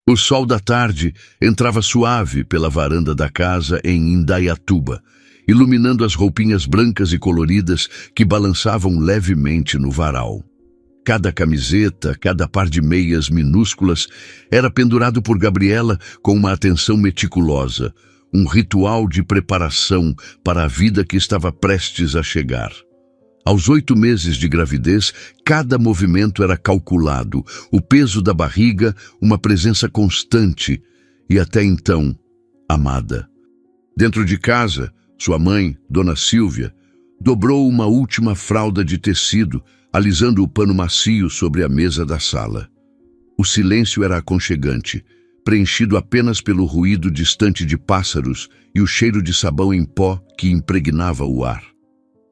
O sol da tarde entrava suave pela varanda da casa em Indaiatuba, iluminando as roupinhas brancas e coloridas que balançavam levemente no varal. Cada camiseta, cada par de meias minúsculas era pendurado por Gabriela com uma atenção meticulosa, um ritual de preparação para a vida que estava prestes a chegar. Aos 8 meses de gravidez, cada movimento era calculado, o peso da barriga, uma presença constante e até então, amada. Dentro de casa, sua mãe, Dona Silvia, dobrou uma última fralda de tecido, alisando o pano macio sobre a mesa da sala. O silêncio era aconchegante, preenchido apenas pelo ruído distante de pássaros e o cheiro de sabão em pó que impregnava o ar.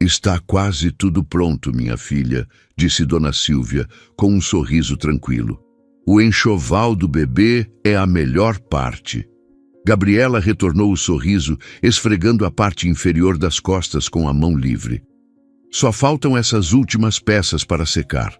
"Está quase tudo pronto, minha filha", disse Dona Silvia, com um sorriso tranquilo. "O enxoval do bebê é a melhor parte." Gabriela retornou o sorriso, esfregando a parte inferior das costas com a mão livre. "Só faltam essas últimas peças para secar."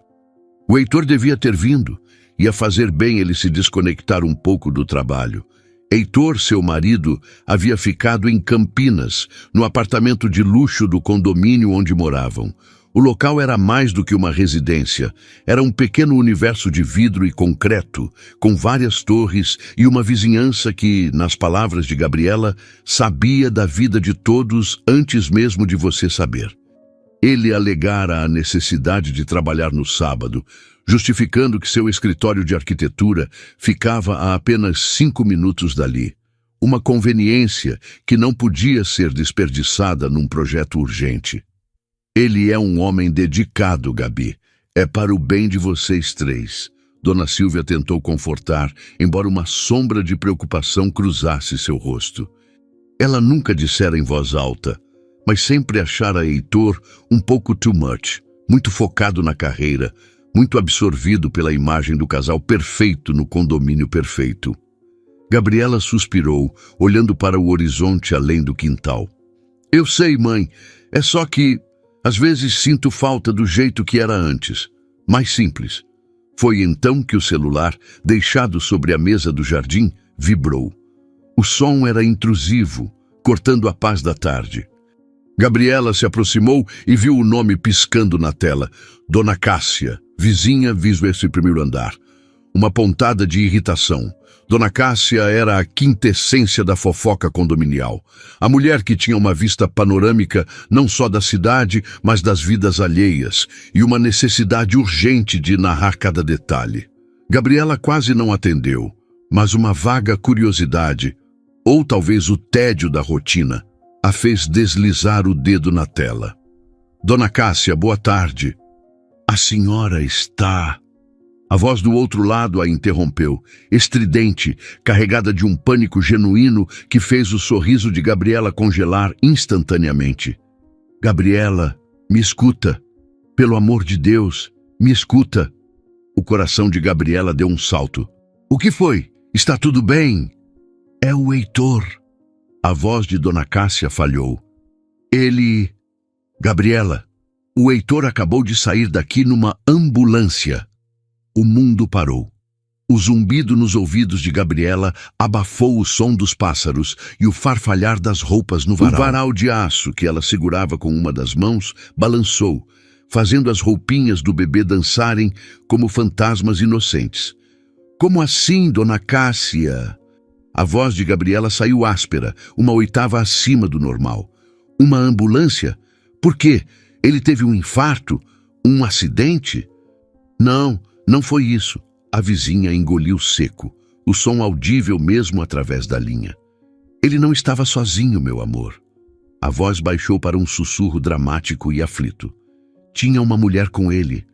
O Heitor devia ter vindo. Ia fazer bem ele se desconectar um pouco do trabalho. Heitor, seu marido, havia ficado em Campinas, no apartamento de luxo do condomínio onde moravam. O local era mais do que uma residência. Era um pequeno universo de vidro e concreto, com várias torres e uma vizinhança que, nas palavras de Gabriela, sabia da vida de todos antes mesmo de você saber. Ele alegara a necessidade de trabalhar no sábado, justificando que seu escritório de arquitetura ficava a apenas 5 minutos dali. Uma conveniência que não podia ser desperdiçada num projeto urgente. "Ele é um homem dedicado, Gabi. É para o bem de vocês 3. Dona Silvia tentou confortar, embora uma sombra de preocupação cruzasse seu rosto. Ela nunca dissera em voz alta, mas sempre achara Heitor um pouco too much, muito focado na carreira, muito absorvido pela imagem do casal perfeito no condomínio perfeito. Gabriela suspirou, olhando para o horizonte além do quintal. "Eu sei, mãe, é só que, às vezes sinto falta do jeito que era antes, mais simples." Foi então que o celular, deixado sobre a mesa do jardim, vibrou. O som era intrusivo, cortando a paz da tarde. Gabriela se aproximou e viu o nome piscando na tela. Dona Cássia, vizinha, visto esse primeiro andar. Uma pontada de irritação. Dona Cássia era a quintessência da fofoca condominial. A mulher que tinha uma vista panorâmica não só da cidade, mas das vidas alheias, e uma necessidade urgente de narrar cada detalhe. Gabriela quase não atendeu, mas uma vaga curiosidade, ou talvez o tédio da rotina, a fez deslizar o dedo na tela. "Dona Cássia, boa tarde." "A senhora está..." A voz do outro lado a interrompeu, estridente, carregada de um pânico genuíno que fez o sorriso de Gabriela congelar instantaneamente. "Gabriela, me escuta. Pelo amor de Deus, me escuta." O coração de Gabriela deu um salto. "O que foi? Está tudo bem?" "É o Heitor." A voz de Dona Cássia falhou. "Ele... Gabriela, o Heitor acabou de sair daqui numa ambulância." O mundo parou. O zumbido nos ouvidos de Gabriela abafou o som dos pássaros e o farfalhar das roupas no varal. O varal de aço que ela segurava com uma das mãos balançou, fazendo as roupinhas do bebê dançarem como fantasmas inocentes. "Como assim, Dona Cássia?" A voz de Gabriela saiu áspera, uma oitava acima do normal. "Uma ambulância? Por quê? Ele teve um infarto? Um acidente?" Não foi isso." A vizinha engoliu seco, o som audível mesmo através da linha. "Ele não estava sozinho, meu amor." A voz baixou para um sussurro dramático e aflito. "Tinha uma mulher com ele.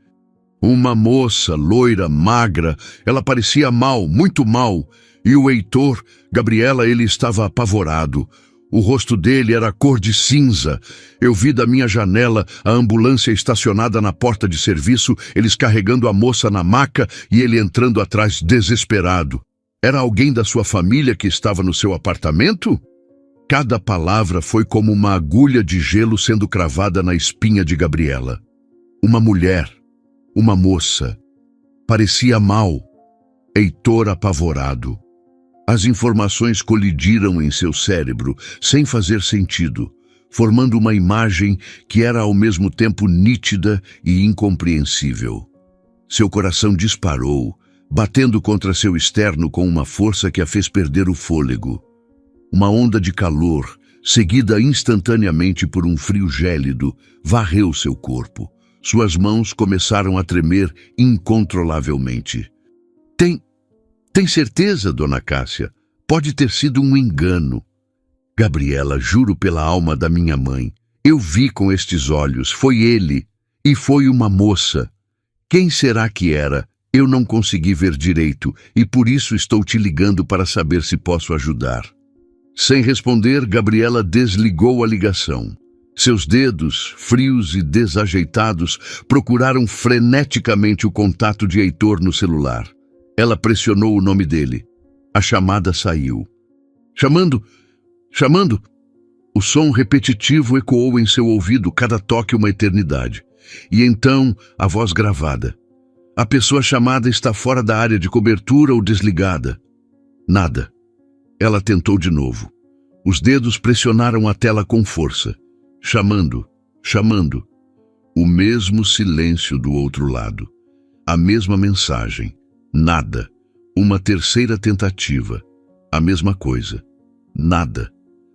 Uma moça, loira, magra. Ela parecia mal, muito mal. E o Heitor, Gabriela, ele estava apavorado. O rosto dele era cor de cinza. Eu vi da minha janela a ambulância estacionada na porta de serviço, eles carregando a moça na maca e ele entrando atrás desesperado. Era alguém da sua família que estava no seu apartamento?" Cada palavra foi como uma agulha de gelo sendo cravada na espinha de Gabriela. Uma mulher, uma moça. Parecia mal. Heitor apavorado. As informações colidiram em seu cérebro, sem fazer sentido, formando uma imagem que era ao mesmo tempo nítida e incompreensível. Seu coração disparou, batendo contra seu externo com uma força que a fez perder o fôlego. Uma onda de calor, seguida instantaneamente por um frio gélido, varreu seu corpo. Suas mãos começaram a tremer incontrolavelmente. Tem certeza, Dona Cássia? Pode ter sido um engano. Gabriela, juro pela alma da minha mãe. Eu vi com estes olhos, foi ele. E foi uma moça. Quem será que era? Eu não consegui ver direito e por isso estou te ligando para saber se posso ajudar. Sem responder, Gabriela desligou a ligação. Seus dedos, frios e desajeitados, procuraram freneticamente o contato de Heitor no celular. Ela pressionou o nome dele. A chamada saiu. Chamando! Chamando! O som repetitivo ecoou em seu ouvido, cada toque uma eternidade. E então, a voz gravada. A pessoa chamada está fora da área de cobertura ou desligada. Nada. Ela tentou de novo. Os dedos pressionaram a tela com força. Chamando, chamando. O mesmo silêncio do outro lado. A mesma mensagem. Nada. Uma terceira tentativa. A mesma coisa. Nada.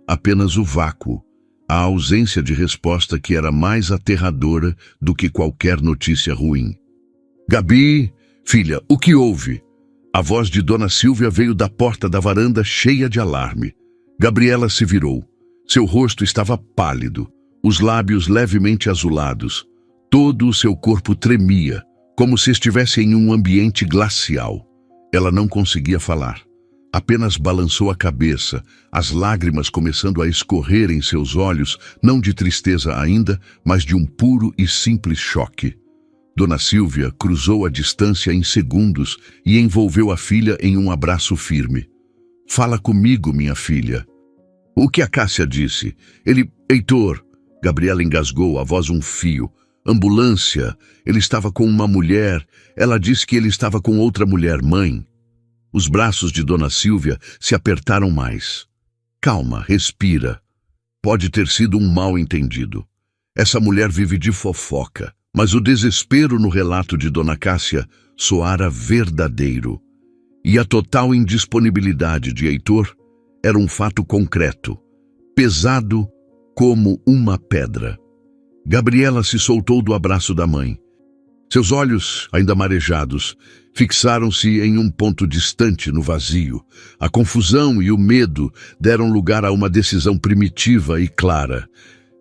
Apenas o vácuo. A ausência de resposta que era mais aterradora do que qualquer notícia ruim. Gabi, filha, o que houve? A voz de Dona Silvia veio da porta da varanda cheia de alarme. Gabriela se virou. Seu rosto estava pálido, os lábios levemente azulados. Todo o seu corpo tremia, como se estivesse em um ambiente glacial. Ela não conseguia falar. Apenas balançou a cabeça, as lágrimas começando a escorrer em seus olhos, não de tristeza ainda, mas de um puro e simples choque. Dona Silvia cruzou a distância em segundos e envolveu a filha em um abraço firme. Fala comigo, minha filha. O que a Cássia disse? Heitor. Gabriela engasgou, a voz um fio. Ambulância. Ele estava com uma mulher. Ela disse que ele estava com outra mulher, mãe. Os braços de Dona Silvia se apertaram mais. Calma, respira. Pode ter sido um mal-entendido. Essa mulher vive de fofoca. Mas o desespero no relato de Dona Cássia soara verdadeiro. E a total indisponibilidade de Heitor era um fato concreto, pesado como uma pedra. Gabriela se soltou do abraço da mãe. Seus olhos, ainda marejados, fixaram-se em um ponto distante no vazio. A confusão e o medo deram lugar a uma decisão primitiva e clara.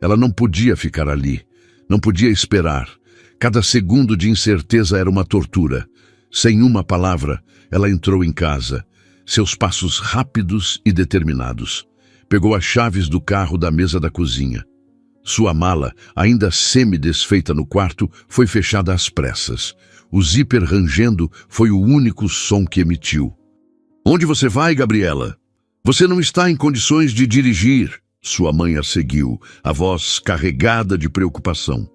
Ela não podia ficar ali, não podia esperar. Cada segundo de incerteza era uma tortura. Sem uma palavra, ela entrou em casa, seus passos rápidos e determinados. Pegou as chaves do carro da mesa da cozinha. Sua mala, ainda semi-desfeita no quarto, foi fechada às pressas. O zíper rangendo foi o único som que emitiu. Onde você vai, Gabriela? Você não está em condições de dirigir, sua mãe a seguiu, a voz carregada de preocupação.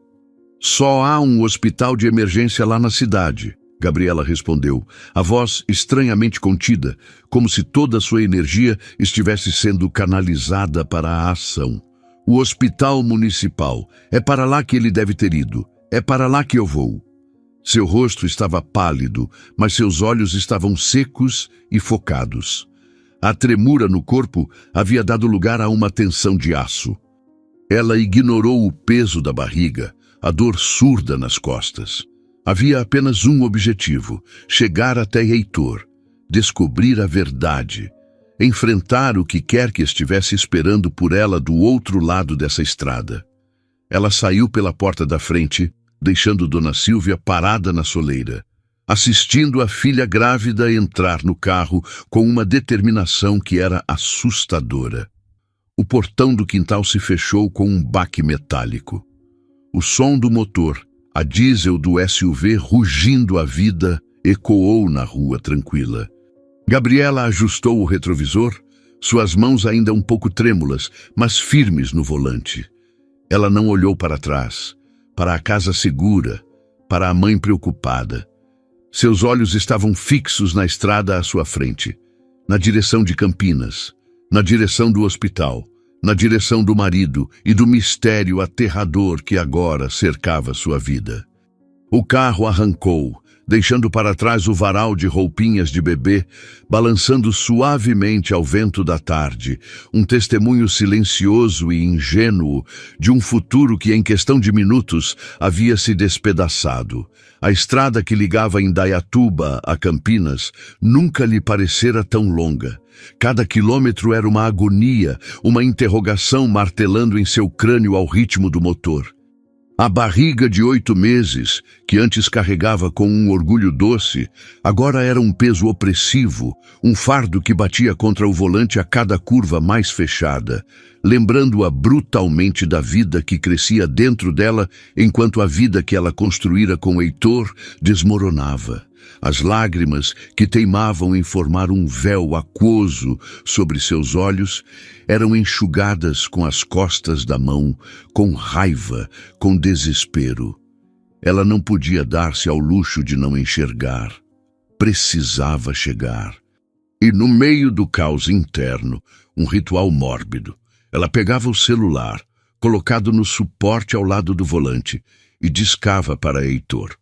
Só há um hospital de emergência lá na cidade, Gabriela respondeu, a voz estranhamente contida, como se toda a sua energia estivesse sendo canalizada para a ação. O hospital municipal. É para lá que ele deve ter ido. É para lá que eu vou. Seu rosto estava pálido, mas seus olhos estavam secos e focados. A tremura no corpo havia dado lugar a uma tensão de aço. Ela ignorou o peso da barriga, a dor surda nas costas. Havia apenas um objetivo: chegar até Heitor, descobrir a verdade, enfrentar o que quer que estivesse esperando por ela do outro lado dessa estrada. Ela saiu pela porta da frente, deixando Dona Silvia parada na soleira, assistindo a filha grávida entrar no carro com uma determinação que era assustadora. O portão do quintal se fechou com um baque metálico. O som do motor, a diesel do SUV rugindo a vida, ecoou na rua tranquila. Gabriela ajustou o retrovisor, suas mãos ainda um pouco trêmulas, mas firmes no volante. Ela não olhou para trás, para a casa segura, para a mãe preocupada. Seus olhos estavam fixos na estrada à sua frente, na direção de Campinas, na direção do hospital, na direção do marido e do mistério aterrador que agora cercava sua vida. O carro arrancou, deixando para trás o varal de roupinhas de bebê, balançando suavemente ao vento da tarde, um testemunho silencioso e ingênuo de um futuro que, em questão de minutos, havia se despedaçado. A estrada que ligava Indaiatuba a Campinas nunca lhe parecera tão longa. Cada quilômetro era uma agonia, uma interrogação martelando em seu crânio ao ritmo do motor. A barriga de 8 meses, que antes carregava com um orgulho doce, agora era um peso opressivo, um fardo que batia contra o volante a cada curva mais fechada, lembrando-a brutalmente da vida que crescia dentro dela enquanto a vida que ela construíra com Heitor desmoronava. As lágrimas, que teimavam em formar um véu aquoso sobre seus olhos, eram enxugadas com as costas da mão, com raiva, com desespero. Ela não podia dar-se ao luxo de não enxergar. Precisava chegar. E no meio do caos interno, um ritual mórbido. Ela pegava o celular, colocado no suporte ao lado do volante, e discava para Heitor.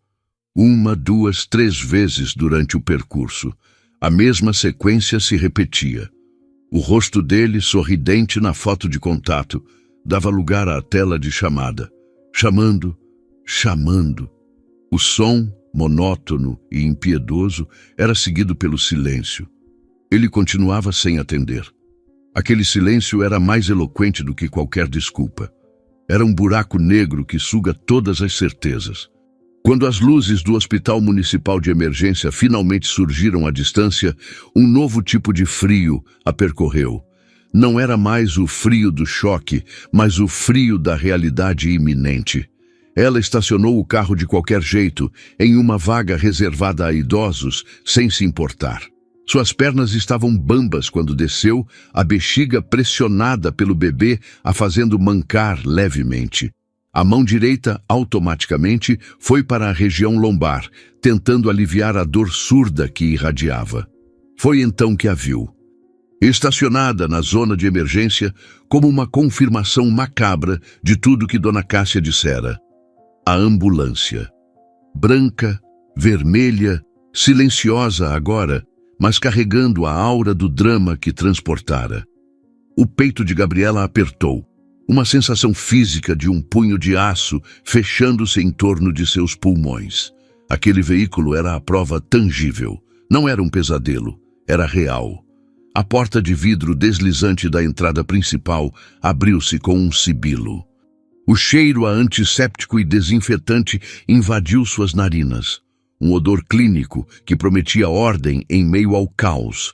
1, 2, 3 vezes durante o percurso. A mesma sequência se repetia. O rosto dele, sorridente na foto de contato, dava lugar à tela de chamada. Chamando, chamando. O som, monótono e impiedoso, era seguido pelo silêncio. Ele continuava sem atender. Aquele silêncio era mais eloquente do que qualquer desculpa. Era um buraco negro que suga todas as certezas. Quando as luzes do Hospital Municipal de Emergência finalmente surgiram à distância, um novo tipo de frio a percorreu. Não era mais o frio do choque, mas o frio da realidade iminente. Ela estacionou o carro de qualquer jeito, em uma vaga reservada a idosos, sem se importar. Suas pernas estavam bambas quando desceu, a bexiga pressionada pelo bebê a fazendo mancar levemente. A mão direita, automaticamente, foi para a região lombar, tentando aliviar a dor surda que irradiava. Foi então que a viu. Estacionada na zona de emergência, como uma confirmação macabra de tudo que Dona Cássia dissera. A ambulância. Branca, vermelha, silenciosa agora, mas carregando a aura do drama que transportara. O peito de Gabriela apertou. Uma sensação física de um punho de aço fechando-se em torno de seus pulmões. Aquele veículo era a prova tangível. Não era um pesadelo, era real. A porta de vidro deslizante da entrada principal abriu-se com um sibilo. O cheiro a antisséptico e desinfetante invadiu suas narinas. Um odor clínico que prometia ordem em meio ao caos,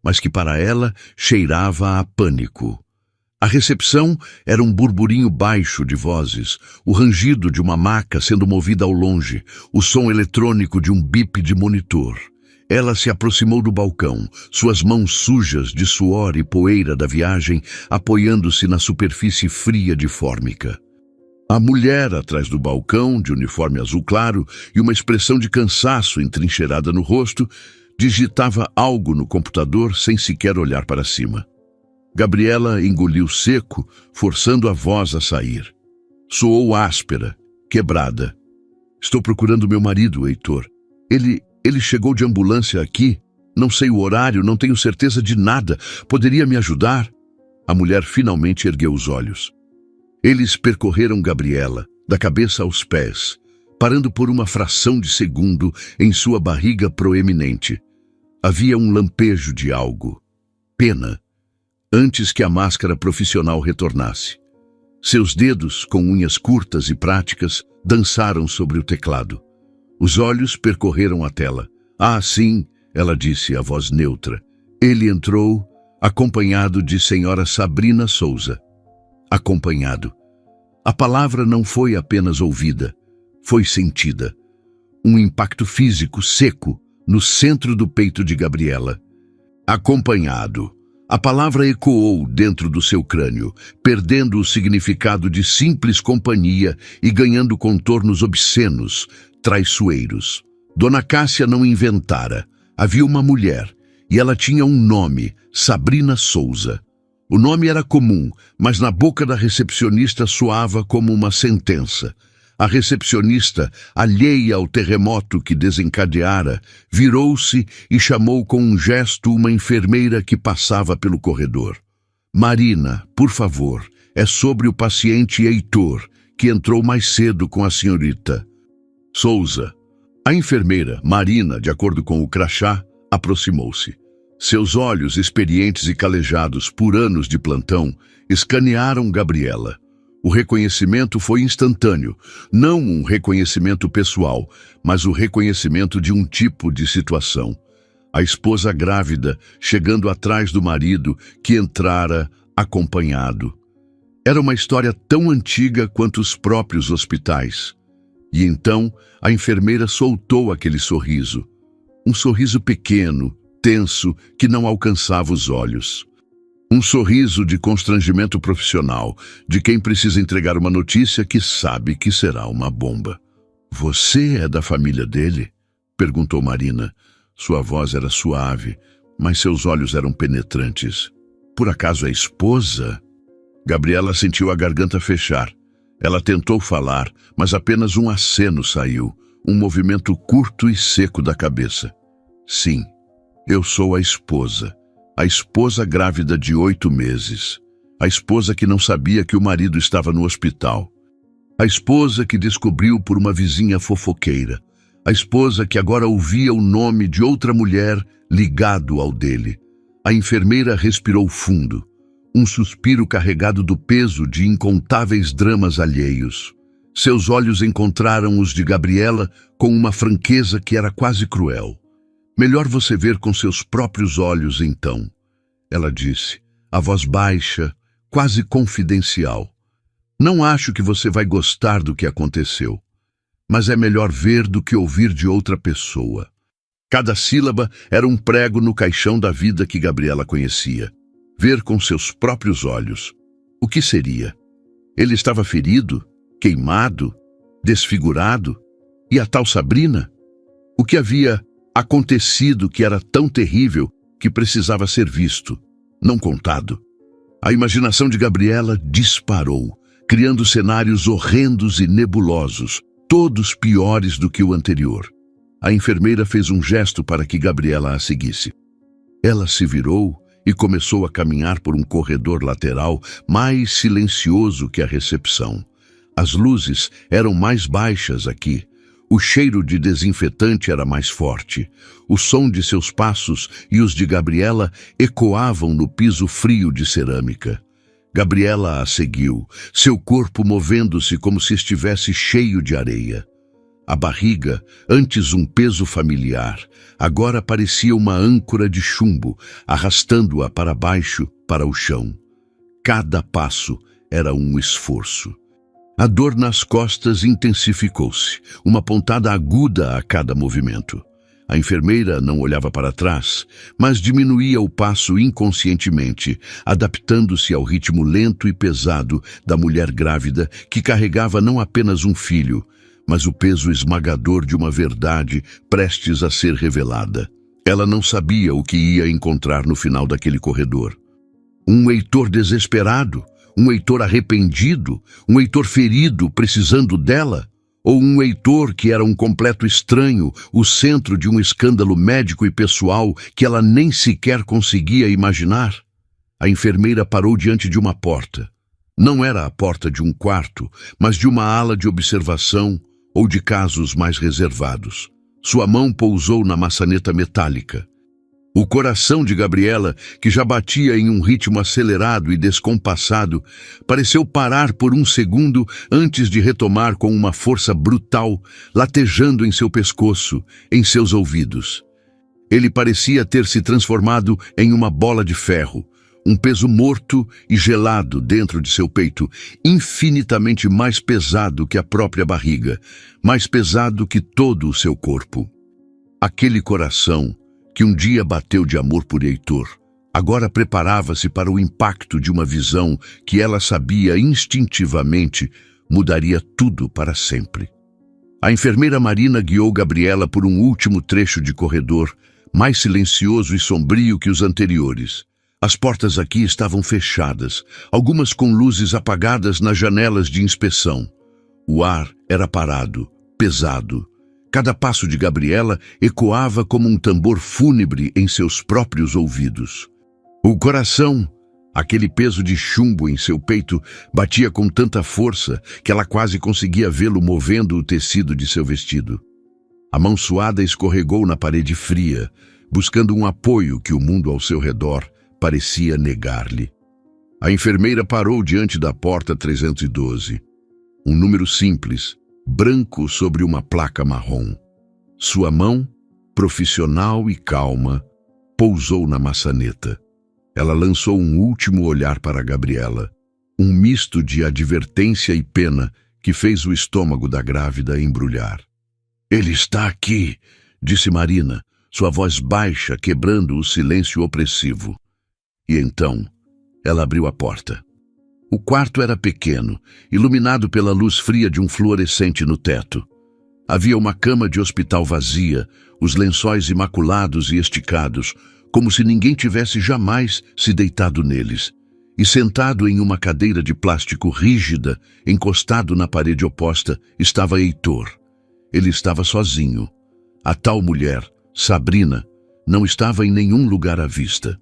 mas que para ela cheirava a pânico. A recepção era um burburinho baixo de vozes, o rangido de uma maca sendo movida ao longe, o som eletrônico de um bip de monitor. Ela se aproximou do balcão, suas mãos sujas de suor e poeira da viagem apoiando-se na superfície fria de fórmica. A mulher atrás do balcão, de uniforme azul claro e uma expressão de cansaço entrincheirada no rosto, digitava algo no computador sem sequer olhar para cima. Gabriela engoliu seco, forçando a voz a sair. Soou áspera, quebrada. Estou procurando meu marido, Heitor. Ele chegou de ambulância aqui. Não sei o horário, não tenho certeza de nada. Poderia me ajudar? A mulher finalmente ergueu os olhos. Eles percorreram Gabriela, da cabeça aos pés, parando por uma fração de segundo em sua barriga proeminente. Havia um lampejo de algo. Pena. Antes que a máscara profissional retornasse. Seus dedos, com unhas curtas e práticas, dançaram sobre o teclado. Os olhos percorreram a tela. Ah, sim, ela disse, a voz neutra. Ele entrou, acompanhado de senhora Sabrina Souza. Acompanhado. A palavra não foi apenas ouvida, foi sentida. Um impacto físico seco no centro do peito de Gabriela. Acompanhado. A palavra ecoou dentro do seu crânio, perdendo o significado de simples companhia e ganhando contornos obscenos, traiçoeiros. Dona Cássia não inventara. Havia uma mulher, e ela tinha um nome, Sabrina Souza. O nome era comum, mas na boca da recepcionista soava como uma sentença. A recepcionista, alheia ao terremoto que desencadeara, virou-se e chamou com um gesto uma enfermeira que passava pelo corredor. Marina, por favor, é sobre o paciente Heitor, que entrou mais cedo com a senhorita Souza. A enfermeira, Marina, de acordo com o crachá, aproximou-se. Seus olhos, experientes e calejados por anos de plantão, escanearam Gabriela. O reconhecimento foi instantâneo, não um reconhecimento pessoal, mas o reconhecimento de um tipo de situação. A esposa grávida, chegando atrás do marido, que entrara acompanhado. Era uma história tão antiga quanto os próprios hospitais. E então a enfermeira soltou aquele sorriso. Um sorriso pequeno, tenso, que não alcançava os olhos. Um sorriso de constrangimento profissional, de quem precisa entregar uma notícia que sabe que será uma bomba. "Você é da família dele?" perguntou Marina. Sua voz era suave, mas seus olhos eram penetrantes. "Por acaso é esposa?" Gabriela sentiu a garganta fechar. Ela tentou falar, mas apenas um aceno saiu, um movimento curto e seco da cabeça. "Sim, eu sou a esposa grávida de 8 meses, a esposa que não sabia que o marido estava no hospital, a esposa que descobriu por uma vizinha fofoqueira, a esposa que agora ouvia o nome de outra mulher ligado ao dele." A enfermeira respirou fundo, um suspiro carregado do peso de incontáveis dramas alheios. Seus olhos encontraram os de Gabriela com uma franqueza que era quase cruel. "Melhor você ver com seus próprios olhos, então," ela disse, a voz baixa, quase confidencial. "Não acho que você vai gostar do que aconteceu, mas é melhor ver do que ouvir de outra pessoa." Cada sílaba era um prego no caixão da vida que Gabriela conhecia. Ver com seus próprios olhos. O que seria? Ele estava ferido, queimado, desfigurado? E a tal Sabrina? O que havia acontecido que era tão terrível que precisava ser visto, não contado? A imaginação de Gabriela disparou, criando cenários horrendos e nebulosos, todos piores do que o anterior. A enfermeira fez um gesto para que Gabriela a seguisse. Ela se virou e começou a caminhar por um corredor lateral mais silencioso que a recepção. As luzes eram mais baixas aqui. O cheiro de desinfetante era mais forte. O som de seus passos e os de Gabriela ecoavam no piso frio de cerâmica. Gabriela a seguiu, seu corpo movendo-se como se estivesse cheio de areia. A barriga, antes um peso familiar, agora parecia uma âncora de chumbo, arrastando-a para baixo, para o chão. Cada passo era um esforço. A dor nas costas intensificou-se, uma pontada aguda a cada movimento. A enfermeira não olhava para trás, mas diminuía o passo inconscientemente, adaptando-se ao ritmo lento e pesado da mulher grávida que carregava não apenas um filho, mas o peso esmagador de uma verdade prestes a ser revelada. Ela não sabia o que ia encontrar no final daquele corredor. Um Heitor desesperado, um Heitor arrependido, um Heitor ferido precisando dela, ou um Heitor que era um completo estranho, o centro de um escândalo médico e pessoal que ela nem sequer conseguia imaginar? A enfermeira parou diante de uma porta. Não era a porta de um quarto, mas de uma ala de observação ou de casos mais reservados. Sua mão pousou na maçaneta metálica. O coração de Gabriela, que já batia em um ritmo acelerado e descompassado, pareceu parar por um segundo antes de retomar com uma força brutal, latejando em seu pescoço, em seus ouvidos. Ele parecia ter se transformado em uma bola de ferro, um peso morto e gelado dentro de seu peito, infinitamente mais pesado que a própria barriga, mais pesado que todo o seu corpo. Aquele coração, que um dia bateu de amor por Heitor, agora preparava-se para o impacto de uma visão que ela sabia instintivamente mudaria tudo para sempre. A enfermeira Marina guiou Gabriela por um último trecho de corredor, mais silencioso e sombrio que os anteriores. As portas aqui estavam fechadas, algumas com luzes apagadas nas janelas de inspeção. O ar era parado, pesado. Cada passo de Gabriela ecoava como um tambor fúnebre em seus próprios ouvidos. O coração, aquele peso de chumbo em seu peito, batia com tanta força que ela quase conseguia vê-lo movendo o tecido de seu vestido. A mão suada escorregou na parede fria, buscando um apoio que o mundo ao seu redor parecia negar-lhe. A enfermeira parou diante da porta 312. Um número simples, branco sobre uma placa marrom. Sua mão, profissional e calma, pousou na maçaneta. Ela lançou um último olhar para Gabriela, um misto de advertência e pena que fez o estômago da grávida embrulhar. "Ele está aqui", disse Marina, sua voz baixa quebrando o silêncio opressivo. E então, ela abriu a porta. O quarto era pequeno, iluminado pela luz fria de um fluorescente no teto. Havia uma cama de hospital vazia, os lençóis imaculados e esticados, como se ninguém tivesse jamais se deitado neles. E sentado em uma cadeira de plástico rígida, encostado na parede oposta, estava Heitor. Ele estava sozinho. A tal mulher, Sabrina, não estava em nenhum lugar à vista.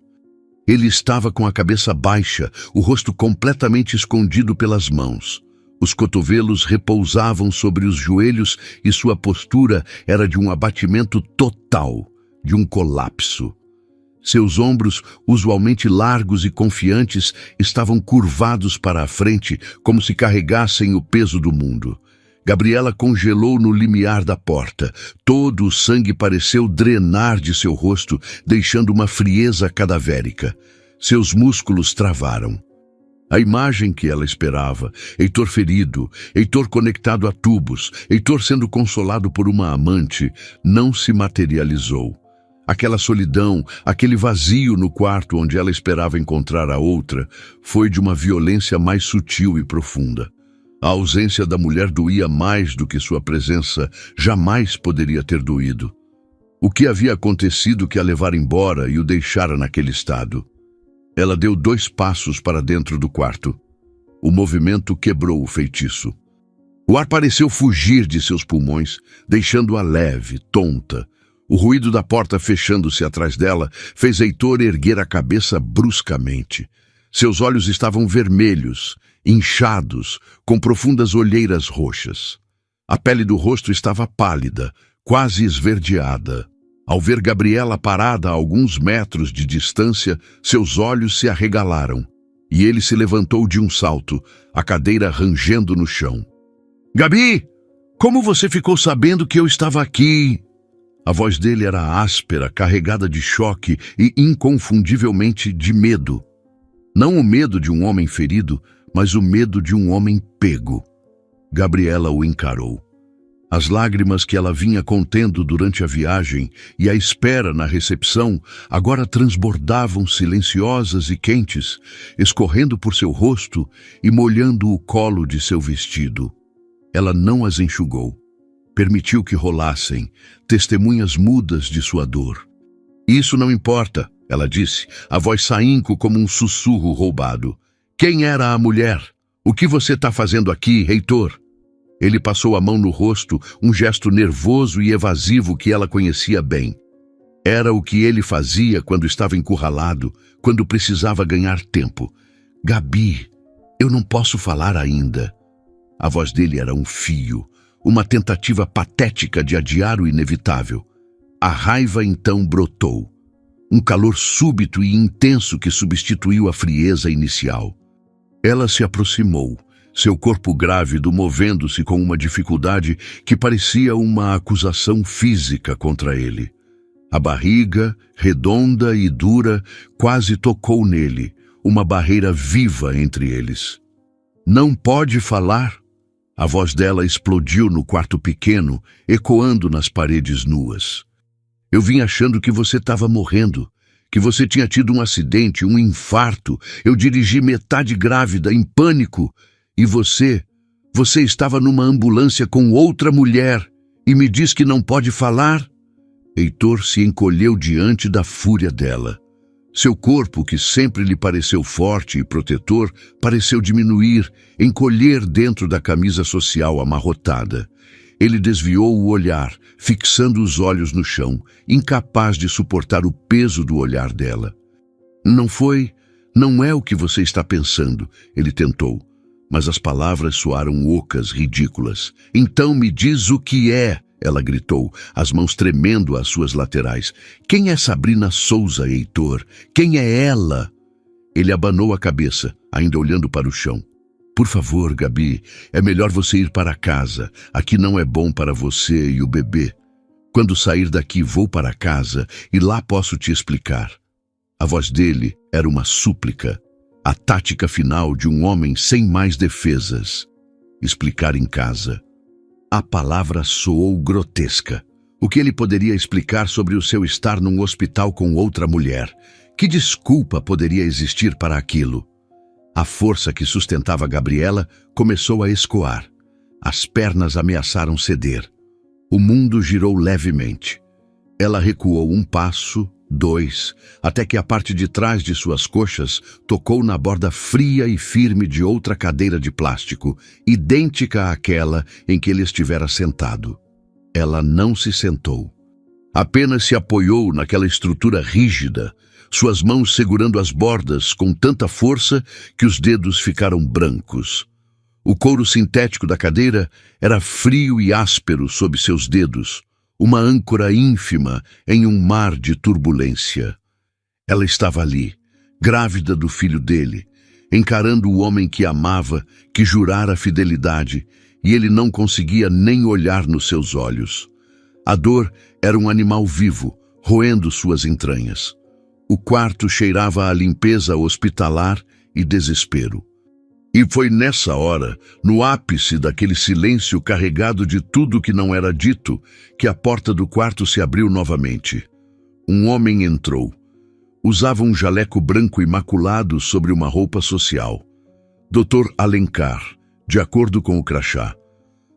Ele estava com a cabeça baixa, o rosto completamente escondido pelas mãos. Os cotovelos repousavam sobre os joelhos e sua postura era de um abatimento total, de um colapso. Seus ombros, usualmente largos e confiantes, estavam curvados para a frente, como se carregassem o peso do mundo. Gabriela congelou no limiar da porta. Todo o sangue pareceu drenar de seu rosto, deixando uma frieza cadavérica. Seus músculos travaram. A imagem que ela esperava, Heitor ferido, Heitor conectado a tubos, Heitor sendo consolado por uma amante, não se materializou. Aquela solidão, aquele vazio no quarto onde ela esperava encontrar a outra, foi de uma violência mais sutil e profunda. A ausência da mulher doía mais do que sua presença jamais poderia ter doído. O que havia acontecido que a levara embora e o deixara naquele estado? Ela deu 2 passos para dentro do quarto. O movimento quebrou o feitiço. O ar pareceu fugir de seus pulmões, deixando-a leve, tonta. O ruído da porta fechando-se atrás dela fez Heitor erguer a cabeça bruscamente. Seus olhos estavam vermelhos, inchados, com profundas olheiras roxas. A pele do rosto estava pálida, quase esverdeada. Ao ver Gabriela parada a alguns metros de distância, seus olhos se arregalaram, e ele se levantou de um salto, a cadeira rangendo no chão. "Gabi, como você ficou sabendo que eu estava aqui?" A voz dele era áspera, carregada de choque e inconfundivelmente de medo. Não o medo de um homem ferido, mas o medo de um homem pego. Gabriela o encarou. As lágrimas que ela vinha contendo durante a viagem e a espera na recepção agora transbordavam silenciosas e quentes, escorrendo por seu rosto e molhando o colo de seu vestido. Ela não as enxugou. Permitiu que rolassem, testemunhas mudas de sua dor. "Isso não importa", ela disse, a voz saínco como um sussurro roubado. "Quem era a mulher? O que você está fazendo aqui, Heitor?" Ele passou a mão no rosto, um gesto nervoso e evasivo que ela conhecia bem. Era o que ele fazia quando estava encurralado, quando precisava ganhar tempo. "Gabi, eu não posso falar ainda." A voz dele era um fio, uma tentativa patética de adiar o inevitável. A raiva então brotou. Um calor súbito e intenso que substituiu a frieza inicial. Ela se aproximou, seu corpo grávido movendo-se com uma dificuldade que parecia uma acusação física contra ele. A barriga, redonda e dura, quase tocou nele, uma barreira viva entre eles. "Não pode falar?" A voz dela explodiu no quarto pequeno, ecoando nas paredes nuas. "Eu vim achando que você estava morrendo, que você tinha tido um acidente, um infarto. Eu dirigi metade grávida, em pânico. E você Você estava numa ambulância com outra mulher e me diz que não pode falar? Heitor se encolheu diante da fúria dela. Seu corpo, que sempre lhe pareceu forte e protetor, pareceu diminuir, encolher dentro da camisa social amarrotada. Ele desviou o olhar, fixando os olhos no chão, incapaz de suportar o peso do olhar dela. Não é o que você está pensando, ele tentou, mas as palavras soaram ocas, ridículas. Então me diz o que é, ela gritou, as mãos tremendo às suas laterais. Quem é Sabrina Souza, Heitor? Quem é ela? Ele abanou a cabeça, ainda olhando para o chão. Por favor, Gabi, é melhor você ir para casa. Aqui não é bom para você e o bebê. Quando sair daqui, vou para casa e lá posso te explicar. A voz dele era uma súplica, a tática final de um homem sem mais defesas. Explicar em casa. A palavra soou grotesca. O que ele poderia explicar sobre o seu estar num hospital com outra mulher? Que desculpa poderia existir para aquilo? A força que sustentava Gabriela começou a escoar. As pernas ameaçaram ceder. O mundo girou levemente. Ela recuou um passo, 2, até que a parte de trás de suas coxas tocou na borda fria e firme de outra cadeira de plástico, idêntica àquela em que ele estivera sentado. Ela não se sentou. Apenas se apoiou naquela estrutura rígida, suas mãos segurando as bordas com tanta força que os dedos ficaram brancos. O couro sintético da cadeira era frio e áspero sob seus dedos, uma âncora ínfima em um mar de turbulência. Ela estava ali, grávida do filho dele, encarando o homem que amava, que jurara fidelidade, e ele não conseguia nem olhar nos seus olhos. A dor era um animal vivo, roendo suas entranhas. O quarto cheirava a limpeza hospitalar e desespero. E foi nessa hora, no ápice daquele silêncio carregado de tudo que não era dito, que a porta do quarto se abriu novamente. Um homem entrou. Usava um jaleco branco imaculado sobre uma roupa social. Dr. Alencar, de acordo com o crachá.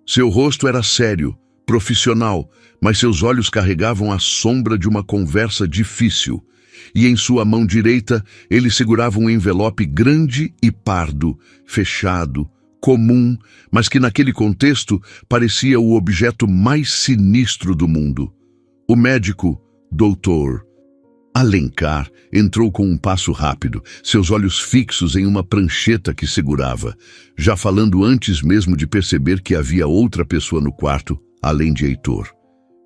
Seu rosto era sério, profissional, mas seus olhos carregavam a sombra de uma conversa difícil. E em sua mão direita ele segurava um envelope grande e pardo, fechado, comum, mas que naquele contexto parecia o objeto mais sinistro do mundo. O médico, Dr. Alencar, entrou com um passo rápido, seus olhos fixos em uma prancheta que segurava, já falando antes mesmo de perceber que havia outra pessoa no quarto, além de Heitor.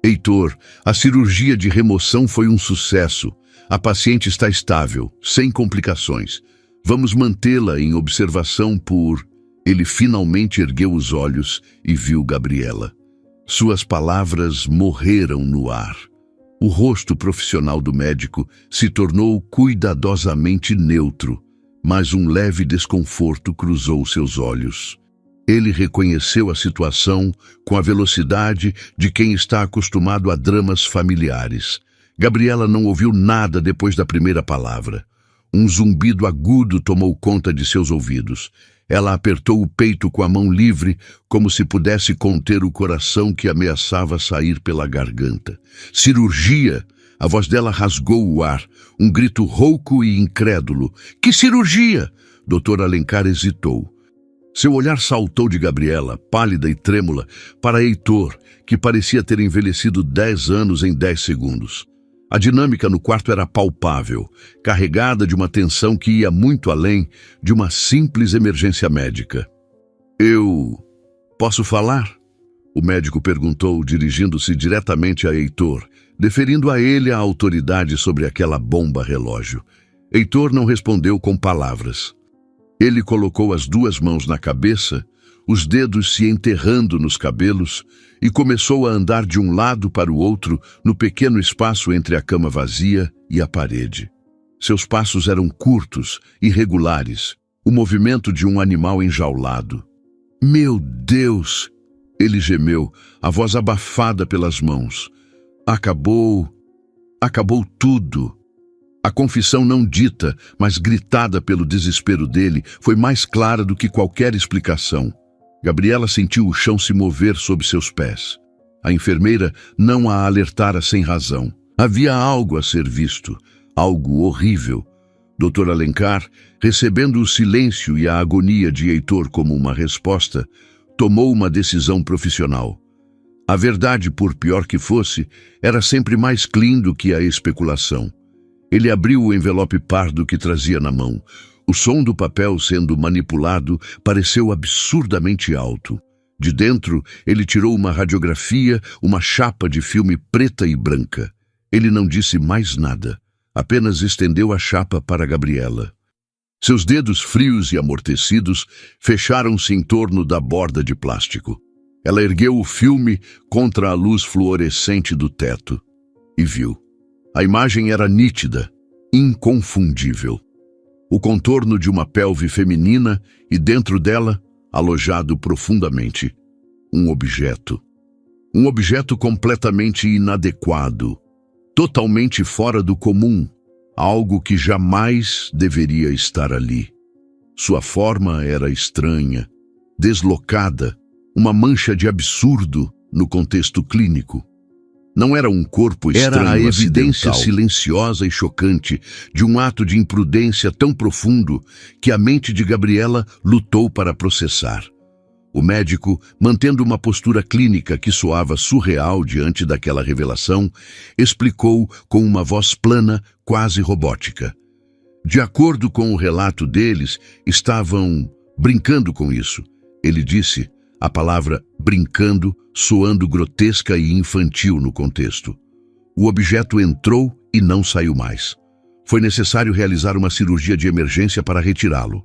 Heitor, a cirurgia de remoção foi um sucesso. A paciente está estável, sem complicações. Vamos mantê-la em observação por... Ele finalmente ergueu os olhos e viu Gabriela. Suas palavras morreram no ar. O rosto profissional do médico se tornou cuidadosamente neutro, mas um leve desconforto cruzou seus olhos. Ele reconheceu a situação com a velocidade de quem está acostumado a dramas familiares. Gabriela não ouviu nada depois da primeira palavra. Um zumbido agudo tomou conta de seus ouvidos. Ela apertou o peito com a mão livre, como se pudesse conter o coração que ameaçava sair pela garganta. Cirurgia! A voz dela rasgou o ar, um grito rouco e incrédulo. Que cirurgia? Dr. Alencar hesitou. Seu olhar saltou de Gabriela, pálida e trêmula, para Heitor, que parecia ter envelhecido 10 anos em 10 segundos. A dinâmica no quarto era palpável, carregada de uma tensão que ia muito além de uma simples emergência médica. Eu posso falar? O médico perguntou, dirigindo-se diretamente a Heitor, deferindo a ele a autoridade sobre aquela bomba-relógio. Heitor não respondeu com palavras. Ele colocou as 2 mãos na cabeça, os dedos se enterrando nos cabelos, e começou a andar de um lado para o outro no pequeno espaço entre a cama vazia e a parede. Seus passos eram curtos, irregulares, o movimento de um animal enjaulado. Meu Deus! Ele gemeu, a voz abafada pelas mãos. Acabou tudo. A confissão não dita, mas gritada pelo desespero dele, foi mais clara do que qualquer explicação. Gabriela sentiu o chão se mover sob seus pés. A enfermeira não a alertara sem razão. Havia algo a ser visto, algo horrível. Dr. Alencar, recebendo o silêncio e a agonia de Heitor como uma resposta, tomou uma decisão profissional. A verdade, por pior que fosse, era sempre mais clean do que a especulação. Ele abriu o envelope pardo que trazia na mão. O som do papel sendo manipulado pareceu absurdamente alto. De dentro, ele tirou uma radiografia, uma chapa de filme preta e branca. Ele não disse mais nada, apenas estendeu a chapa para Gabriela. Seus dedos frios e amortecidos fecharam-se em torno da borda de plástico. Ela ergueu o filme contra a luz fluorescente do teto e viu. A imagem era nítida, inconfundível. O contorno de uma pelve feminina e dentro dela, alojado profundamente, um objeto. Um objeto completamente inadequado, totalmente fora do comum, algo que jamais deveria estar ali. Sua forma era estranha, deslocada, uma mancha de absurdo no contexto clínico. Não era um corpo estranho, era a evidência silenciosa e chocante de um ato de imprudência tão profundo que a mente de Gabriela lutou para processar. O médico, mantendo uma postura clínica que soava surreal diante daquela revelação, explicou com uma voz plana, quase robótica. De acordo com o relato deles, estavam brincando com isso. Ele disse, a palavra brincando soando grotesca e infantil no contexto. O objeto entrou e não saiu mais. Foi necessário realizar uma cirurgia de emergência para retirá-lo.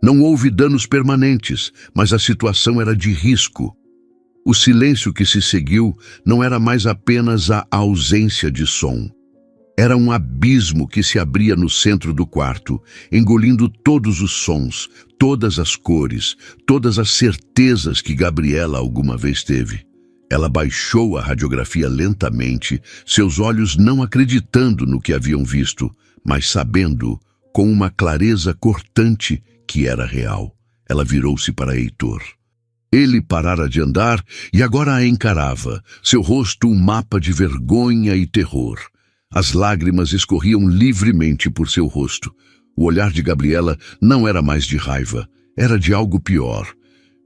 Não houve danos permanentes, mas a situação era de risco. O silêncio que se seguiu não era mais apenas a ausência de som. Era um abismo que se abria no centro do quarto, engolindo todos os sons, todas as cores, todas as certezas que Gabriela alguma vez teve. Ela baixou a radiografia lentamente, seus olhos não acreditando no que haviam visto, mas sabendo, com uma clareza cortante, que era real. Ela virou-se para Heitor. Ele parara de andar e agora a encarava, seu rosto um mapa de vergonha e terror. As lágrimas escorriam livremente por seu rosto. O olhar de Gabriela não era mais de raiva, era de algo pior,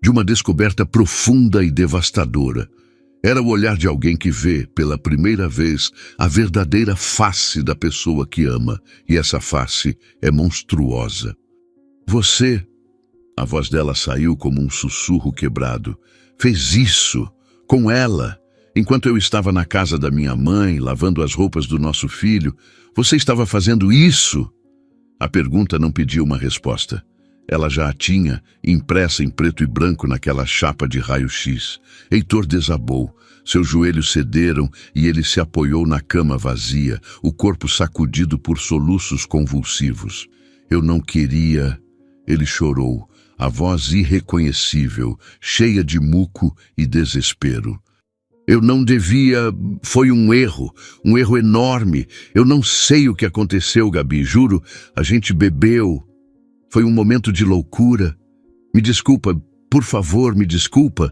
de uma descoberta profunda e devastadora. Era o olhar de alguém que vê, pela primeira vez, a verdadeira face da pessoa que ama, e essa face é monstruosa. Você, a voz dela saiu como um sussurro quebrado, fez isso com ela. Enquanto eu estava na casa da minha mãe, lavando as roupas do nosso filho, você estava fazendo isso? A pergunta não pediu uma resposta. Ela já a tinha, impressa em preto e branco naquela chapa de raio-x. Heitor desabou. Seus joelhos cederam e ele se apoiou na cama vazia, o corpo sacudido por soluços convulsivos. Eu não queria... Ele chorou, a voz irreconhecível, cheia de muco e desespero. Eu não devia... Foi um erro enorme. Eu não sei o que aconteceu, Gabi, juro. A gente bebeu. Foi um momento de loucura. Me desculpa, por favor, me desculpa.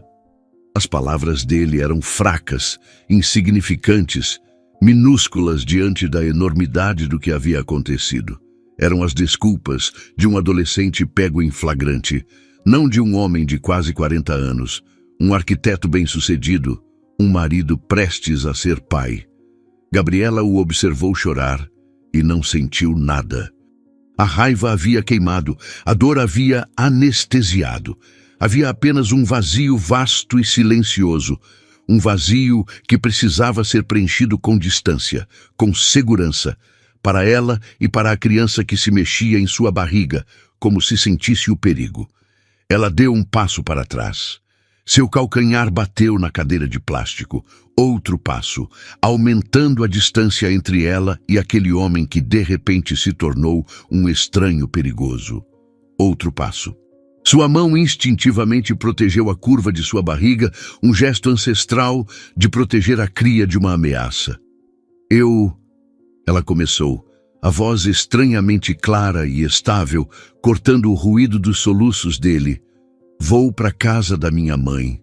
As palavras dele eram fracas, insignificantes, minúsculas diante da enormidade do que havia acontecido. Eram as desculpas de um adolescente pego em flagrante, não de um homem de quase 40 anos, um arquiteto bem-sucedido, um marido prestes a ser pai. Gabriela o observou chorar e não sentiu nada. A raiva havia queimado, a dor havia anestesiado. Havia apenas um vazio vasto e silencioso, um vazio que precisava ser preenchido com distância, com segurança, para ela e para a criança que se mexia em sua barriga, como se sentisse o perigo. Ela deu um passo para trás. Seu calcanhar bateu na cadeira de plástico. Outro passo, aumentando a distância entre ela e aquele homem que de repente se tornou um estranho perigoso. Outro passo. Sua mão instintivamente protegeu a curva de sua barriga, um gesto ancestral de proteger a cria de uma ameaça. Ela começou, a voz estranhamente clara e estável, cortando o ruído dos soluços dele. Vou para a casa da minha mãe.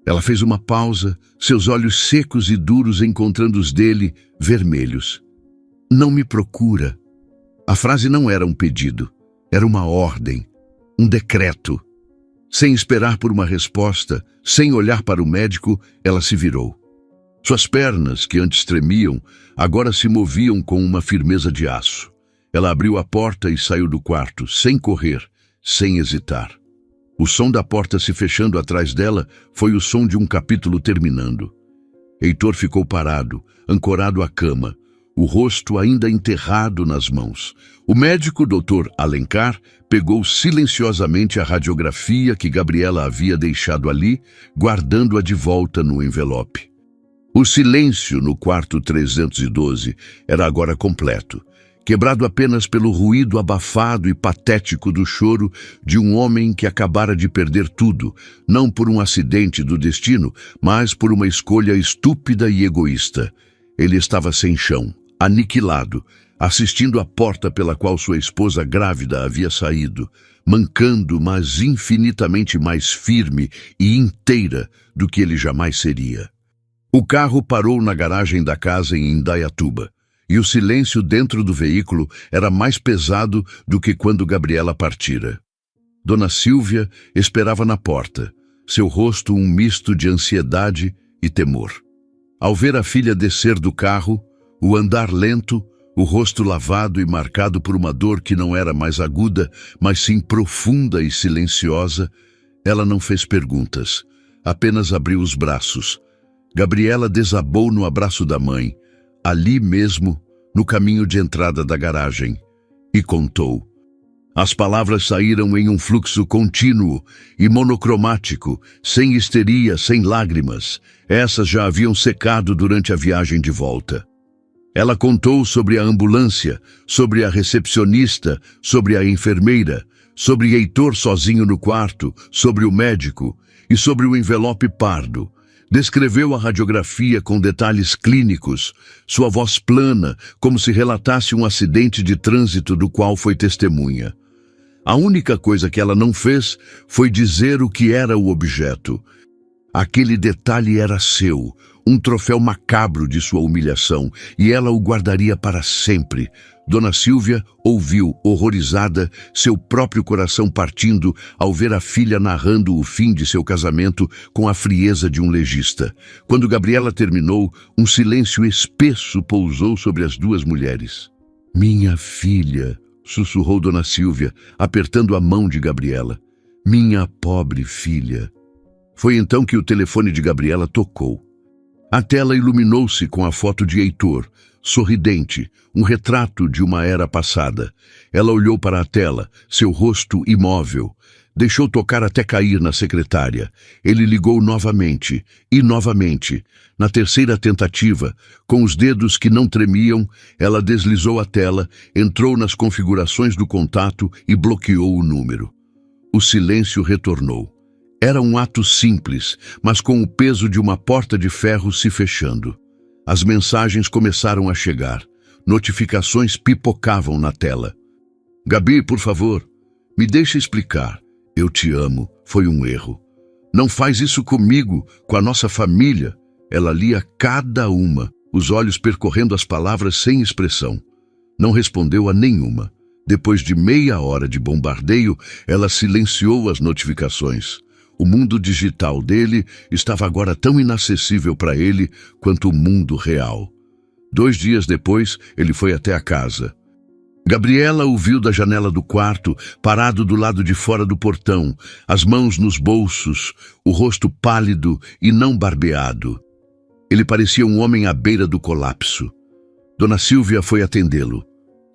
Ela fez uma pausa, seus olhos secos e duros encontrando os dele, vermelhos. Não me procura. A frase não era um pedido, era uma ordem, um decreto. Sem esperar por uma resposta, sem olhar para o médico, ela se virou. Suas pernas, que antes tremiam, agora se moviam com uma firmeza de aço. Ela abriu a porta e saiu do quarto, sem correr, sem hesitar. O som da porta se fechando atrás dela foi o som de um capítulo terminando. Heitor ficou parado, ancorado à cama, o rosto ainda enterrado nas mãos. O médico, Dr. Alencar, pegou silenciosamente a radiografia que Gabriela havia deixado ali, guardando-a de volta no envelope. O silêncio no quarto 312 era agora completo, quebrado apenas pelo ruído abafado e patético do choro de um homem que acabara de perder tudo, não por um acidente do destino, mas por uma escolha estúpida e egoísta. Ele estava sem chão, aniquilado, assistindo à porta pela qual sua esposa grávida havia saído, mancando, mas infinitamente mais firme e inteira do que ele jamais seria. O carro parou na garagem da casa em Indaiatuba, e o silêncio dentro do veículo era mais pesado do que quando Gabriela partira. Dona Silvia esperava na porta, seu rosto um misto de ansiedade e temor. Ao ver a filha descer do carro, o andar lento, o rosto lavado e marcado por uma dor que não era mais aguda, mas sim profunda e silenciosa, ela não fez perguntas, apenas abriu os braços. Gabriela desabou no abraço da mãe, ali mesmo, no caminho de entrada da garagem, e contou. As palavras saíram em um fluxo contínuo e monocromático, sem histeria, sem lágrimas. Essas já haviam secado durante a viagem de volta. Ela contou sobre a ambulância, sobre a recepcionista, sobre a enfermeira, sobre Heitor sozinho no quarto, sobre o médico e sobre o envelope pardo. Descreveu a radiografia com detalhes clínicos, sua voz plana, como se relatasse um acidente de trânsito do qual foi testemunha. A única coisa que ela não fez foi dizer o que era o objeto. Aquele detalhe era seu, um troféu macabro de sua humilhação, e ela o guardaria para sempre. Dona Silvia ouviu, horrorizada, seu próprio coração partindo ao ver a filha narrando o fim de seu casamento com a frieza de um legista. Quando Gabriela terminou, um silêncio espesso pousou sobre as duas mulheres. "Minha filha", sussurrou Dona Silvia, apertando a mão de Gabriela. "Minha pobre filha." Foi então que o telefone de Gabriela tocou. A tela iluminou-se com a foto de Heitor, sorridente, um retrato de uma era passada. Ela olhou para a tela, seu rosto imóvel. Deixou tocar até cair na secretária. Ele ligou novamente, e novamente. Na terceira tentativa, com os dedos que não tremiam, ela deslizou a tela, entrou nas configurações do contato e bloqueou o número. O silêncio retornou. Era um ato simples, mas com o peso de uma porta de ferro se fechando. As mensagens começaram a chegar. Notificações pipocavam na tela. "Gabi, por favor, me deixe explicar. Eu te amo. Foi um erro. Não faz isso comigo, com a nossa família." Ela lia cada uma, os olhos percorrendo as palavras sem expressão. Não respondeu a nenhuma. Depois de meia hora de bombardeio, ela silenciou as notificações. O mundo digital dele estava agora tão inacessível para ele quanto o mundo real. 2 dias depois, ele foi até a casa. Gabriela o viu da janela do quarto, parado do lado de fora do portão, as mãos nos bolsos, o rosto pálido e não barbeado. Ele parecia um homem à beira do colapso. Dona Silvia foi atendê-lo.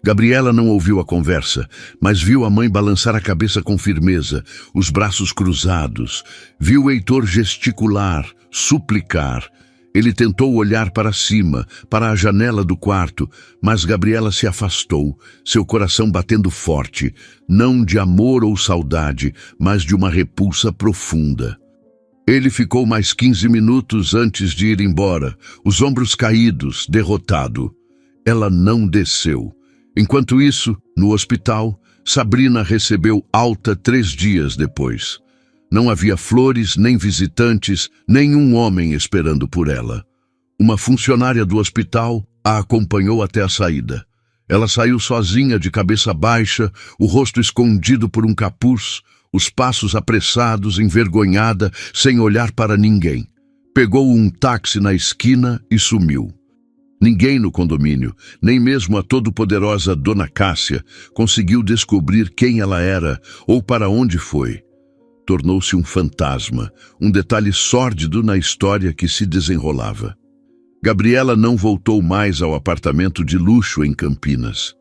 Gabriela não ouviu a conversa, mas viu a mãe balançar a cabeça com firmeza, os braços cruzados. Viu Heitor gesticular, suplicar. Ele tentou olhar para cima, para a janela do quarto, mas Gabriela se afastou, seu coração batendo forte, não de amor ou saudade, mas de uma repulsa profunda. Ele ficou mais 15 minutos antes de ir embora, os ombros caídos, derrotado. Ela não desceu. Enquanto isso, no hospital, Sabrina recebeu alta 3 dias depois. Não havia flores, nem visitantes, nenhum homem esperando por ela. Uma funcionária do hospital a acompanhou até a saída. Ela saiu sozinha, de cabeça baixa, o rosto escondido por um capuz, os passos apressados, envergonhada, sem olhar para ninguém. Pegou um táxi na esquina e sumiu. Ninguém no condomínio, nem mesmo a todo-poderosa Dona Cássia, conseguiu descobrir quem ela era ou para onde foi. Tornou-se um fantasma, um detalhe sórdido na história que se desenrolava. Gabriela não voltou mais ao apartamento de luxo em Campinas.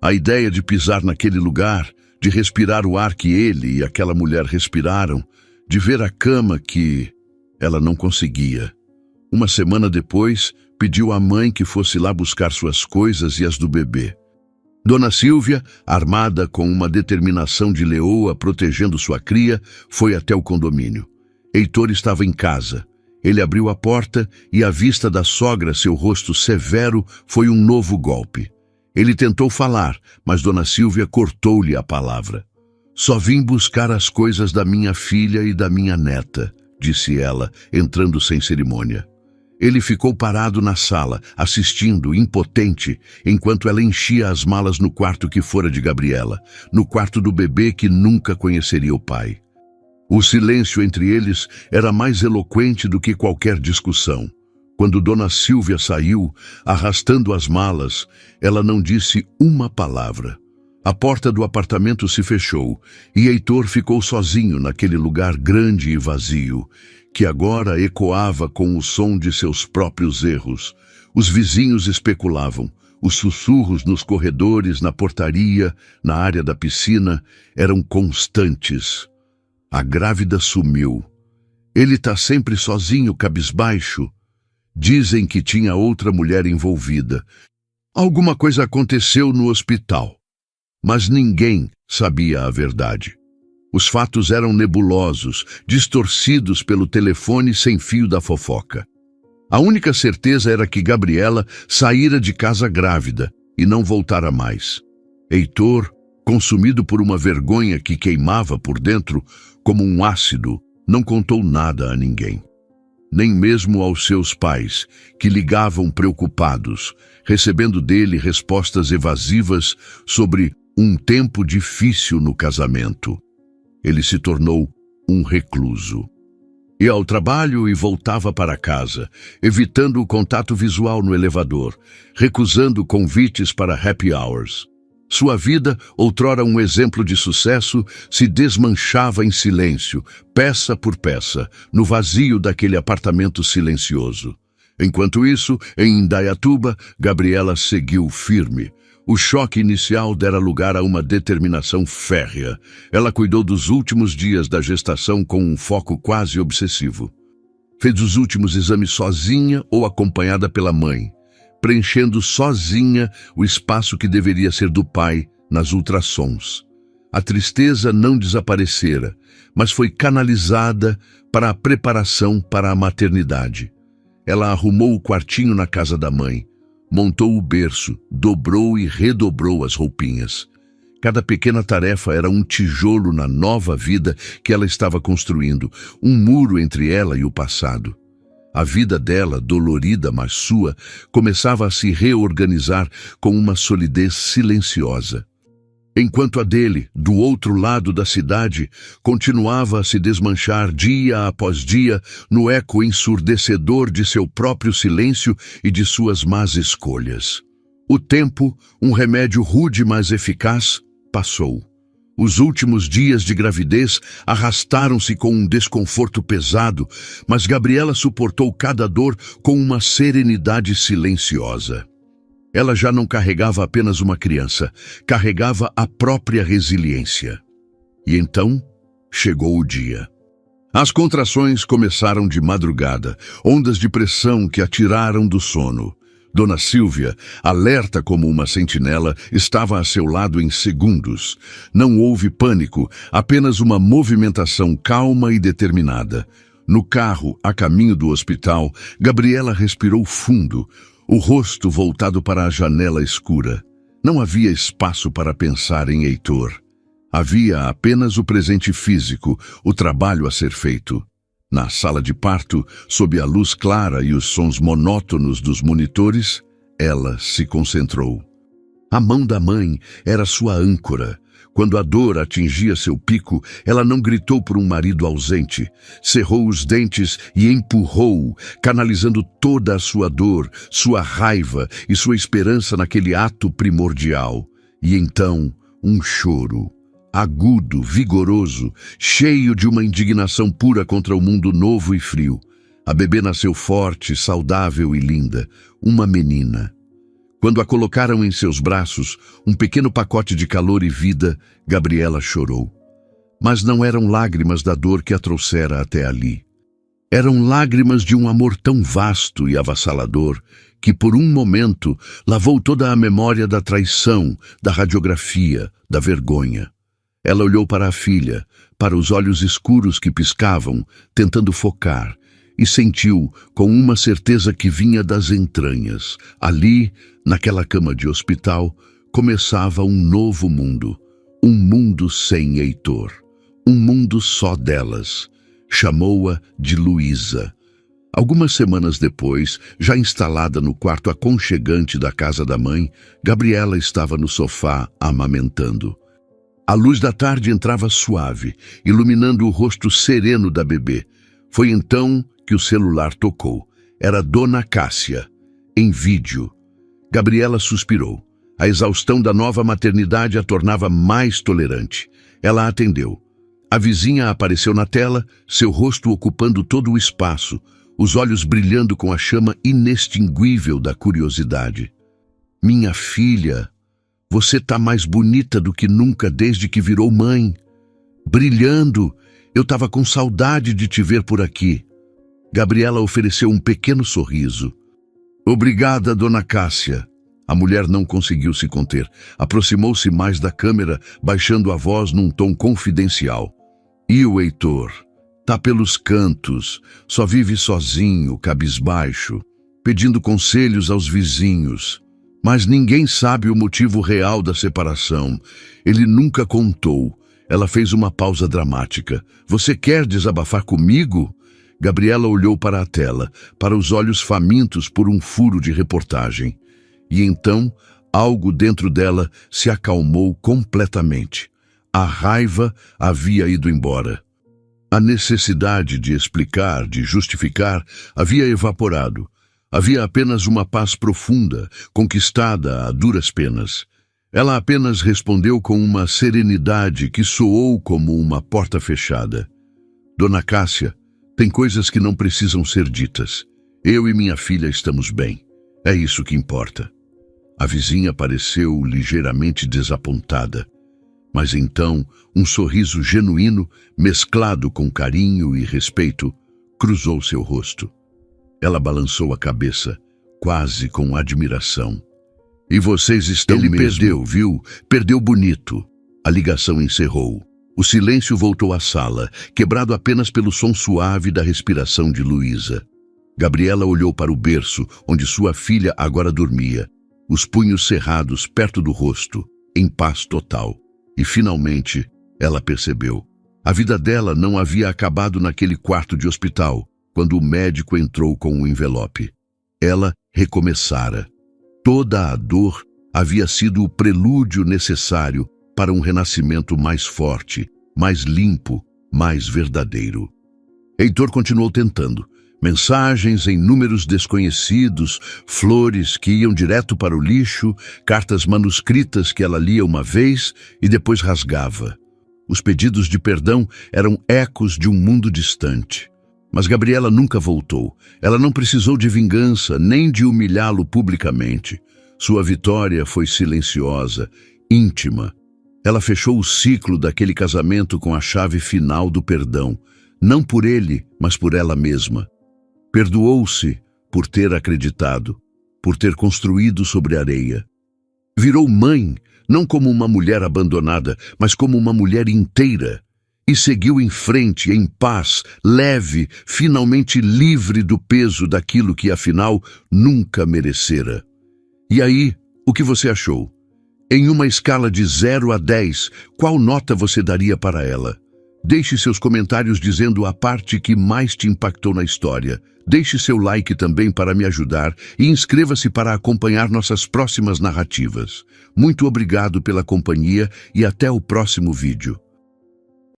A ideia de pisar naquele lugar, de respirar o ar que ele e aquela mulher respiraram, de ver a cama que ela não conseguia. Uma semana depois, pediu à mãe que fosse lá buscar suas coisas e as do bebê. Dona Silvia, armada com uma determinação de leoa protegendo sua cria, foi até o condomínio. Heitor estava em casa. Ele abriu a porta e, à vista da sogra, seu rosto severo, foi um novo golpe. Ele tentou falar, mas Dona Silvia cortou-lhe a palavra. "Só vim buscar as coisas da minha filha e da minha neta", disse ela, entrando sem cerimônia. Ele ficou parado na sala, assistindo, impotente, enquanto ela enchia as malas no quarto que fora de Gabriela, no quarto do bebê que nunca conheceria o pai. O silêncio entre eles era mais eloquente do que qualquer discussão. Quando Dona Silvia saiu, arrastando as malas, ela não disse uma palavra. A porta do apartamento se fechou e Heitor ficou sozinho naquele lugar grande e vazio, que agora ecoava com o som de seus próprios erros. Os vizinhos especulavam. Os sussurros nos corredores, na portaria, na área da piscina, eram constantes. A grávida sumiu. Ele está sempre sozinho, cabisbaixo. Dizem que tinha outra mulher envolvida. Alguma coisa aconteceu no hospital. Mas ninguém sabia a verdade. Os fatos eram nebulosos, distorcidos pelo telefone sem fio da fofoca. A única certeza era que Gabriela saíra de casa grávida e não voltara mais. Heitor, consumido por uma vergonha que queimava por dentro como um ácido, não contou nada a ninguém. Nem mesmo aos seus pais, que ligavam preocupados, recebendo dele respostas evasivas sobre um tempo difícil no casamento. Ele se tornou um recluso. Ia ao trabalho e voltava para casa, evitando o contato visual no elevador, recusando convites para happy hours. Sua vida, outrora um exemplo de sucesso, se desmanchava em silêncio, peça por peça, no vazio daquele apartamento silencioso. Enquanto isso, em Indaiatuba, Gabriela seguiu firme. O choque inicial dera lugar a uma determinação férrea. Ela cuidou dos últimos dias da gestação com um foco quase obsessivo. Fez os últimos exames sozinha ou acompanhada pela mãe, preenchendo sozinha o espaço que deveria ser do pai nas ultrassons. A tristeza não desaparecera, mas foi canalizada para a preparação para a maternidade. Ela arrumou o quartinho na casa da mãe, montou o berço, dobrou e redobrou as roupinhas. Cada pequena tarefa era um tijolo na nova vida que ela estava construindo, um muro entre ela e o passado. A vida dela, dolorida mas sua, começava a se reorganizar com uma solidez silenciosa. Enquanto a dele, do outro lado da cidade, continuava a se desmanchar dia após dia no eco ensurdecedor de seu próprio silêncio e de suas más escolhas. O tempo, um remédio rude mas eficaz, passou. Os últimos dias de gravidez arrastaram-se com um desconforto pesado, mas Gabriela suportou cada dor com uma serenidade silenciosa. Ela já não carregava apenas uma criança, carregava a própria resiliência. E então, chegou o dia. As contrações começaram de madrugada, ondas de pressão que a tiraram do sono. Dona Silvia, alerta como uma sentinela, estava a seu lado em segundos. Não houve pânico, apenas uma movimentação calma e determinada. No carro, a caminho do hospital, Gabriela respirou fundo, o rosto voltado para a janela escura. Não havia espaço para pensar em Heitor. Havia apenas o presente físico, o trabalho a ser feito. Na sala de parto, sob a luz clara e os sons monótonos dos monitores, ela se concentrou. A mão da mãe era sua âncora. Quando a dor atingia seu pico, ela não gritou por um marido ausente. Cerrou os dentes e empurrou, canalizando toda a sua dor, sua raiva e sua esperança naquele ato primordial. E então, um choro, agudo, vigoroso, cheio de uma indignação pura contra o mundo novo e frio. A bebê nasceu forte, saudável e linda, uma menina. Quando a colocaram em seus braços, um pequeno pacote de calor e vida, Gabriela chorou. Mas não eram lágrimas da dor que a trouxera até ali. Eram lágrimas de um amor tão vasto e avassalador que, por um momento, lavou toda a memória da traição, da radiografia, da vergonha. Ela olhou para a filha, para os olhos escuros que piscavam, tentando focar, e sentiu, com uma certeza que vinha das entranhas, ali, naquela cama de hospital, começava um novo mundo. Um mundo sem Heitor. Um mundo só delas. Chamou-a de Luísa. Algumas semanas depois, já instalada no quarto aconchegante da casa da mãe, Gabriela estava no sofá, amamentando. A luz da tarde entrava suave, iluminando o rosto sereno da bebê. Foi então que o celular tocou. Era Dona Cássia, em vídeo. Gabriela suspirou. A exaustão da nova maternidade a tornava mais tolerante. Ela atendeu. A vizinha apareceu na tela, seu rosto ocupando todo o espaço, os olhos brilhando com a chama inextinguível da curiosidade. Minha filha, você tá mais bonita do que nunca desde que virou mãe. Brilhando, eu tava com saudade de te ver por aqui. Gabriela ofereceu um pequeno sorriso. Obrigada, Dona Cássia. A mulher não conseguiu se conter. Aproximou-se mais da câmera, baixando a voz num tom confidencial. E o Heitor? Tá pelos cantos, só vive sozinho, cabisbaixo, pedindo conselhos aos vizinhos. Mas ninguém sabe o motivo real da separação. Ele nunca contou. Ela fez uma pausa dramática. Você quer desabafar comigo? Gabriela olhou para a tela, para os olhos famintos por um furo de reportagem. E então, algo dentro dela se acalmou completamente. A raiva havia ido embora. A necessidade de explicar, de justificar, havia evaporado. Havia apenas uma paz profunda, conquistada a duras penas. Ela apenas respondeu com uma serenidade que soou como uma porta fechada. Dona Cássia, tem coisas que não precisam ser ditas. Eu e minha filha estamos bem. É isso que importa. A vizinha pareceu ligeiramente desapontada. Mas então, um sorriso genuíno, mesclado com carinho e respeito, cruzou seu rosto. Ela balançou a cabeça, quase com admiração. E vocês estão mesmo... Ele perdeu, viu? Perdeu bonito. A ligação encerrou. O silêncio voltou à sala, quebrado apenas pelo som suave da respiração de Luísa. Gabriela olhou para o berço, onde sua filha agora dormia, os punhos cerrados perto do rosto, em paz total. E, finalmente, ela percebeu. A vida dela não havia acabado naquele quarto de hospital, quando o médico entrou com o envelope. Ela recomeçara. Toda a dor havia sido o prelúdio necessário para um renascimento mais forte, mais limpo, mais verdadeiro. Heitor continuou tentando. Mensagens em números desconhecidos, flores que iam direto para o lixo, cartas manuscritas que ela lia uma vez e depois rasgava. Os pedidos de perdão eram ecos de um mundo distante. Mas Gabriela nunca voltou. Ela não precisou de vingança, nem de humilhá-lo publicamente. Sua vitória foi silenciosa, íntima. Ela fechou o ciclo daquele casamento com a chave final do perdão, não por ele, mas por ela mesma. Perdoou-se por ter acreditado, por ter construído sobre areia. Virou mãe, não como uma mulher abandonada, mas como uma mulher inteira. E seguiu em frente, em paz, leve, finalmente livre do peso daquilo que, afinal, nunca merecera. E aí, o que você achou? Em uma escala de 0 a 10, qual nota você daria para ela? Deixe seus comentários dizendo a parte que mais te impactou na história. Deixe seu like também para me ajudar e inscreva-se para acompanhar nossas próximas narrativas. Muito obrigado pela companhia e até o próximo vídeo.